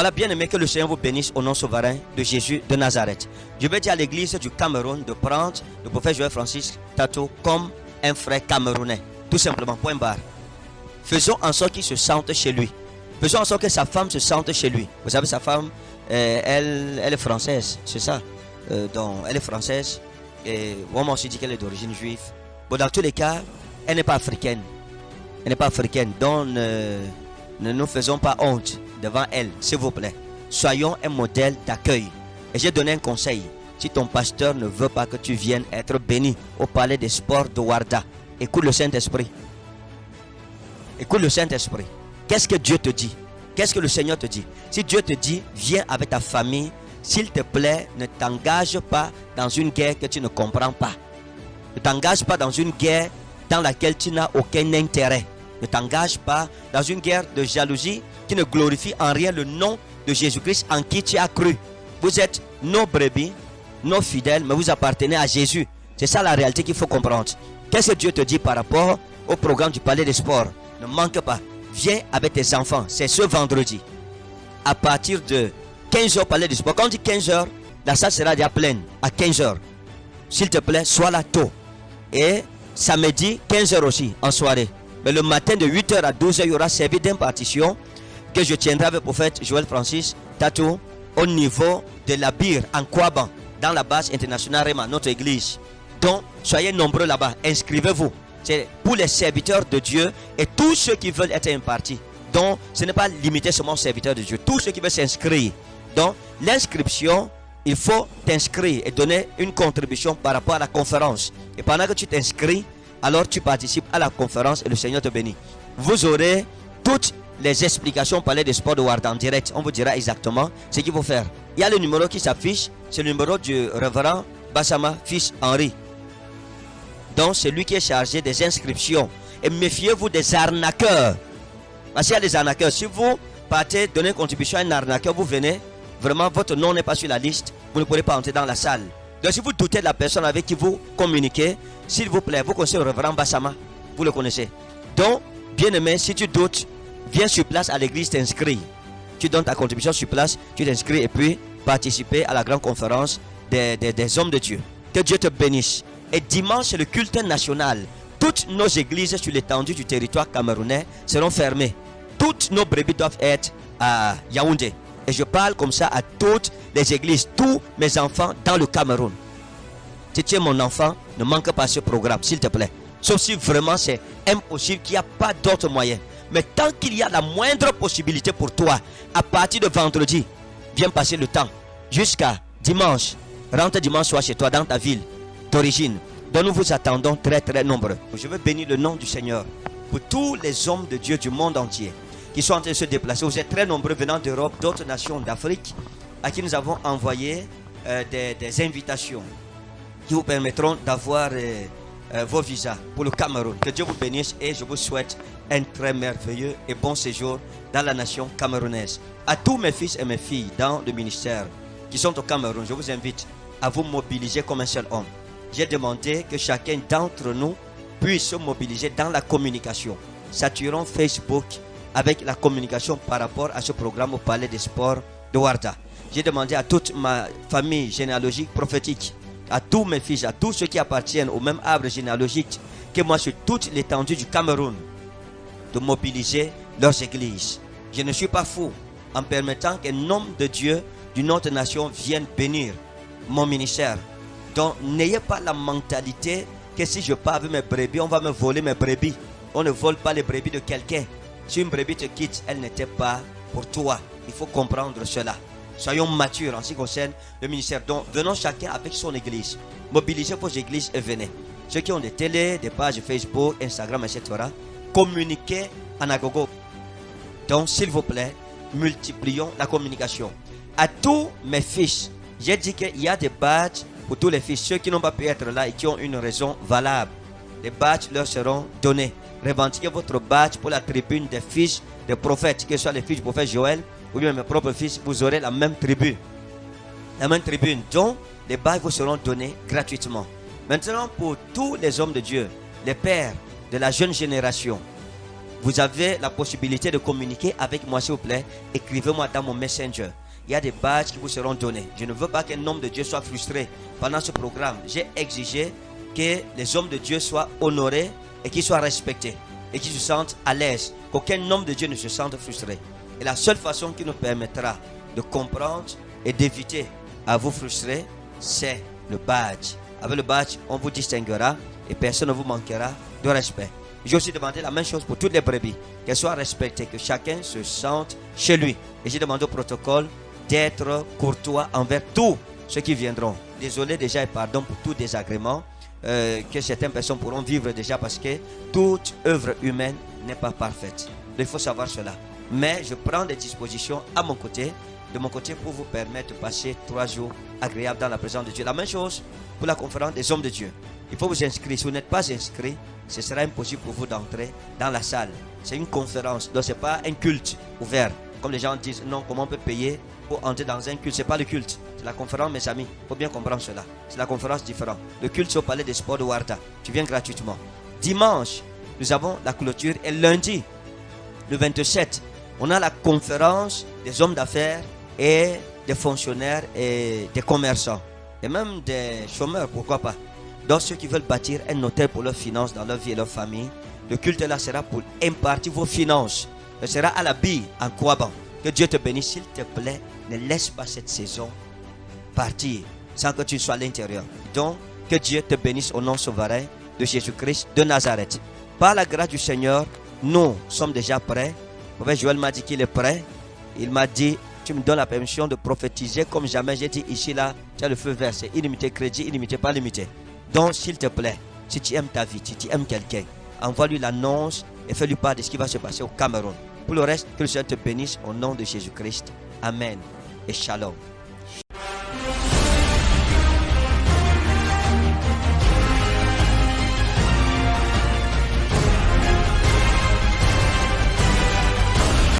Voilà, bien aimé, que le Seigneur vous bénisse au nom souverain de Jésus de Nazareth. Je vais dire à l'église du Cameroun de prendre le prophète Joël Francis Tato comme un frère camerounais. Tout simplement, point barre. Faisons en sorte qu'il se sente chez lui. Faisons en sorte que sa femme se sente chez lui. Vous savez, sa femme, elle est française, c'est ça. Donc, elle est française. Et moi aussi dit qu'elle est d'origine juive. Bon, dans tous les cas, elle n'est pas africaine. Elle n'est pas africaine. Donc, ne nous faisons pas honte devant elle, s'il vous plaît. Soyons un modèle d'accueil. Et j'ai donné un conseil. Si ton pasteur ne veut pas que tu viennes être béni au palais des sports de Warda, écoute le Saint-Esprit. Écoute le Saint-Esprit. Qu'est-ce que Dieu te dit? Qu'est-ce que le Seigneur te dit? Si Dieu te dit, viens avec ta famille, s'il te plaît, ne t'engage pas dans une guerre que tu ne comprends pas. Ne t'engage pas dans une guerre dans laquelle tu n'as aucun intérêt. Ne t'engage pas dans une guerre de jalousie qui ne glorifie en rien le nom de Jésus-Christ en qui tu as cru. Vous êtes nos brebis, nos fidèles, mais vous appartenez à Jésus. C'est ça la réalité qu'il faut comprendre. Qu'est-ce que Dieu te dit par rapport au programme du Palais des Sports? Ne manque pas. Viens avec tes enfants. C'est ce vendredi. À partir de 15h, Palais des Sports. Quand on dit 15h, la salle sera déjà pleine. À 15h. S'il te plaît, sois là tôt. Et samedi, 15h aussi, en soirée. Mais le matin de 8h à 12h, il y aura servi d'impartition que je tiendrai avec le prophète Joël Francis Tato au niveau de la Bire en Kouaban, dans la base internationale Réma, notre église. Donc, soyez nombreux là-bas. Inscrivez-vous. C'est pour les serviteurs de Dieu et tous ceux qui veulent être impartis. Donc, ce n'est pas limité seulement aux serviteurs de Dieu. Tous ceux qui veulent s'inscrire. Donc, l'inscription, il faut t'inscrire et donner une contribution par rapport à la conférence. Et pendant que tu t'inscris, alors tu participes à la conférence et le Seigneur te bénit. Vous aurez toutes les explications au Palais des Sports de Warda en direct. On vous dira exactement ce qu'il faut faire. Il y a le numéro qui s'affiche. C'est le numéro du révérend Bassama, fils Henri. Donc, c'est lui qui est chargé des inscriptions. Et méfiez-vous des arnaqueurs. Parce qu'il y a des arnaqueurs. Si vous partez donner une contribution à un arnaqueur, vous venez, vraiment, votre nom n'est pas sur la liste. Vous ne pourrez pas entrer dans la salle. Donc, si vous doutez de la personne avec qui vous communiquez, s'il vous plaît, vous connaissez le révérend Bassama. Vous le connaissez. Donc, bien aimé, si tu doutes, viens sur place à l'église t'inscris. Tu donnes ta contribution sur place, tu t'inscris et puis participer à la grande conférence des hommes de Dieu. Que Dieu te bénisse. Et dimanche, c'est le culte national. Toutes nos églises sur l'étendue du territoire camerounais seront fermées. Toutes nos brebis doivent être à Yaoundé. Et je parle comme ça à toutes les églises, tous mes enfants dans le Cameroun. Si tu es mon enfant, ne manque pas ce programme, s'il te plaît. Sauf si vraiment c'est impossible, qu'il n'y a pas d'autre moyen. Mais tant qu'il y a la moindre possibilité pour toi, à partir de vendredi, viens passer le temps. Jusqu'à dimanche, rentre dimanche soir chez toi dans ta ville d'origine. Donc nous vous attendons très très nombreux. Je veux bénir le nom du Seigneur pour tous les hommes de Dieu du monde entier qui sont en train de se déplacer. Vous êtes très nombreux venant d'Europe, d'autres nations d'Afrique, à qui nous avons envoyé des invitations qui vous permettront d'avoir vos visas pour le Cameroun. Que Dieu vous bénisse et je vous souhaite un très merveilleux et bon séjour dans la nation camerounaise. À tous mes fils et mes filles dans le ministère qui sont au Cameroun, je vous invite à vous mobiliser comme un seul homme. J'ai demandé que chacun d'entre nous puisse se mobiliser dans la communication. Saturons Facebook avec la communication par rapport à ce programme au Palais des Sports de Warda. J'ai demandé à toute ma famille généalogique prophétique, à tous mes fils, à tous ceux qui appartiennent au même arbre généalogique que moi sur toute l'étendue du Cameroun, de mobiliser leurs églises. Je ne suis pas fou en permettant qu'un homme de Dieu d'une autre nation vienne bénir mon ministère. Donc n'ayez pas la mentalité que si je pars avec mes brebis, on va me voler mes brebis. On ne vole pas les brebis de quelqu'un. Si une brebis te quitte, elle n'était pas pour toi. Il faut comprendre cela. Soyons matures en ce qui concerne le ministère. Donc venons chacun avec son église. Mobilisez vos églises et venez. Ceux qui ont des télés, des pages Facebook, Instagram, etc. Communiquez en agogo. Donc s'il vous plaît, multiplions la communication. À tous mes fils, j'ai dit qu'il y a des badges pour tous les fils. Ceux qui n'ont pas pu être là et qui ont une raison valable, les badges leur seront donnés. Revendiquez votre badge pour la tribune des fils des prophètes, que ce soit les fils du prophète Joël ou bien mes propres fils, vous aurez la même tribune. La même tribune dont les badges vous seront donnés Vous avez la possibilité de communiquer avec moi, s'il vous plaît. Écrivez-moi dans mon Messenger. Il y a des badges qui vous seront donnés. Je ne veux pas qu'un homme de Dieu soit frustré pendant ce programme. J'ai exigé que les hommes de Dieu soient honorés et qu'ils soient respectés et qu'ils se sentent à l'aise. Qu'aucun homme de Dieu ne se sente frustré. Et la seule façon qui nous permettra de comprendre et d'éviter à vous frustrer, c'est le badge. Avec le badge, on vous distinguera et personne ne vous manquera de respect. J'ai aussi demandé la même chose pour toutes les brebis, qu'elles soient respectées, que chacun se sente chez lui. Et j'ai demandé au protocole d'être courtois envers tous ceux qui viendront. Désolé déjà et pardon pour tout désagrément que certaines personnes pourront vivre déjà, parce que toute œuvre humaine n'est pas parfaite. Il faut savoir cela. Mais je prends des dispositions de mon côté pour vous permettre de passer 3 jours agréables dans la présence de Dieu. La même chose pour la conférence des hommes de Dieu. Il faut vous inscrire. Si vous n'êtes pas inscrit, ce sera impossible pour vous d'entrer dans la salle. C'est une conférence, donc ce n'est pas un culte ouvert. Comme les gens disent, non, comment on peut payer pour entrer dans un culte? Ce n'est pas le culte, c'est la conférence, mes amis. Il faut bien comprendre cela. C'est la conférence différente. Le culte, c'est au palais des sports de Warda. Tu viens gratuitement. Dimanche, nous avons la clôture. Et lundi, le 27, on a la conférence des hommes d'affaires et des fonctionnaires et des commerçants. Et même des chômeurs, pourquoi pas. Donc ceux qui veulent bâtir un hôtel pour leurs finances dans leur vie et leur famille, le culte là sera pour impartir vos finances. Ce sera à la bille, en Kouaban. Que Dieu te bénisse, s'il te plaît. Ne laisse pas cette saison partir sans que tu sois à l'intérieur. Donc, que Dieu te bénisse au nom souverain de Jésus-Christ de Nazareth. Par la grâce du Seigneur, nous sommes déjà prêts. Le prophète Joël m'a dit qu'il est prêt. Il m'a dit, tu me donnes la permission de prophétiser comme jamais. J'ai dit ici, là, tu as le feu vert. C'est illimité, crédit, illimité, pas limité. Donc, s'il te plaît, si tu aimes ta vie, si tu aimes quelqu'un, envoie-lui l'annonce et fais-lui part de ce qui va se passer au Cameroun. Pour le reste, que le Seigneur te bénisse au nom de Jésus-Christ. Amen et shalom.